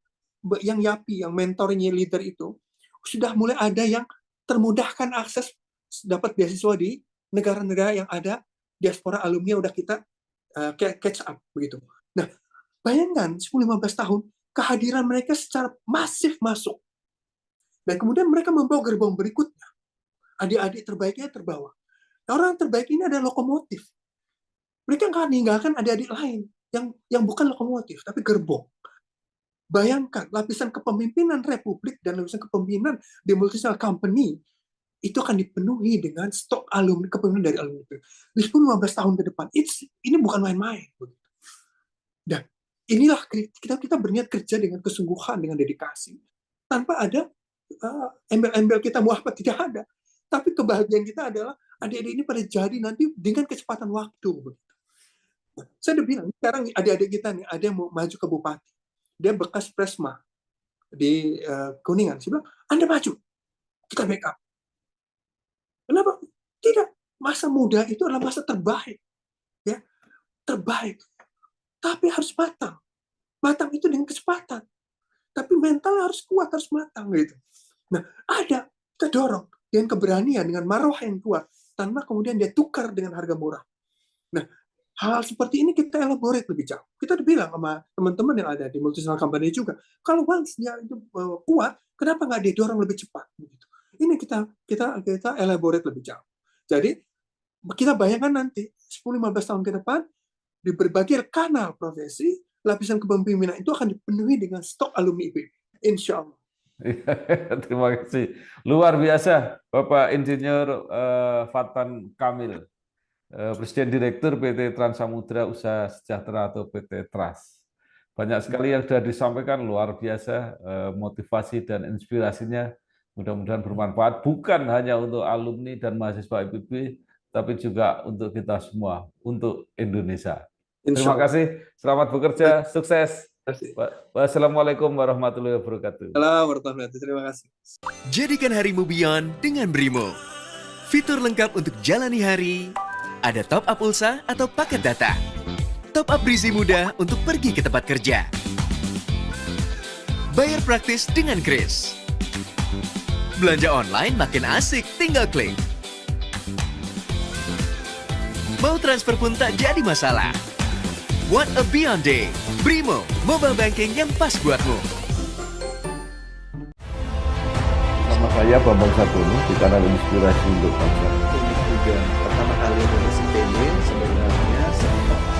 Yang YAPI, yang mentornya leader itu, sudah mulai ada yang termudahkan akses dapat beasiswa di negara-negara yang ada diaspora alumni udah kita catch up. Begitu. Nah, bayangkan 10-15 tahun, kehadiran mereka secara masif masuk. Dan kemudian mereka membawa gerbong berikutnya. Adik-adik terbaiknya terbawa. Nah, orang terbaik ini adalah lokomotif. Mereka nggak meninggalkan adik-adik lain yang bukan lokomotif, tapi gerbong. Bayangkan, lapisan kepemimpinan republik dan lapisan kepemimpinan di multinational company itu akan dipenuhi dengan stok alumni kepemimpinan dari alumni. Di 10-15 tahun ke depan, ini bukan main-main. Dan inilah kita berniat kerja dengan kesungguhan, dengan dedikasi. Tanpa ada embel-embel kita mau apa, tidak ada. Tapi kebahagiaan kita adalah adik-adik ini pada jadi nanti dengan kecepatan waktu. Saya udah bilang, sekarang adik-adik kita nih, ada yang mau maju ke bupati. Dia bekas presma di Kuningan. Saya bilang, Anda maju, kita backup. Kenapa? Tidak. Masa muda itu adalah masa terbaik. Ya, terbaik. Tapi harus matang. Matang itu dengan kecepatan. Tapi mentalnya harus kuat, harus matang. Gitu. Nah, kita dorong dengan keberanian, dengan marwah yang kuat, tanpa kemudian dia tukar dengan harga murah. Nah, hal seperti ini kita elaborate lebih jauh. Kita udah bilang sama teman-teman yang ada di multinational company juga, kalau once dia itu kuat, kenapa nggak didorong lebih cepat? Begitu. Ini kita elaborate lebih jauh. Jadi kita bayangkan nanti 10-15 tahun ke depan di berbagai kanal profesi, lapisan kepemimpinan itu akan dipenuhi dengan stok alumni IPB. Insya Allah. Terima kasih. Luar biasa, Bapak Insinyur Fatan Kamil. Presiden Direktur PT Trans Samudra Usaha Sejahtera atau PT TRAS. Banyak sekali yang sudah disampaikan, luar biasa motivasi dan inspirasinya. Mudah-mudahan bermanfaat, bukan hanya untuk alumni dan mahasiswa IPB, tapi juga untuk kita semua, untuk Indonesia. Terima kasih, selamat bekerja, sukses. Wassalamualaikum warahmatullahi wabarakatuh. Terima kasih. Jadikan harimu beyond dengan Brimo. Fitur lengkap untuk jalani hari. Ada top up pulsa atau paket data. Top up berisi mudah untuk pergi ke tempat kerja. Bayar praktis dengan Kris. Belanja online makin asik, tinggal klik. Mau transfer pun tak jadi masalah. What a beyond day. Brimo, mobile banking yang pas buatmu. Nama saya Bambang Sabono di kanal Inspirasi untuk Bangsa. Juga pertama kali lulus IPB sebenarnya sebelum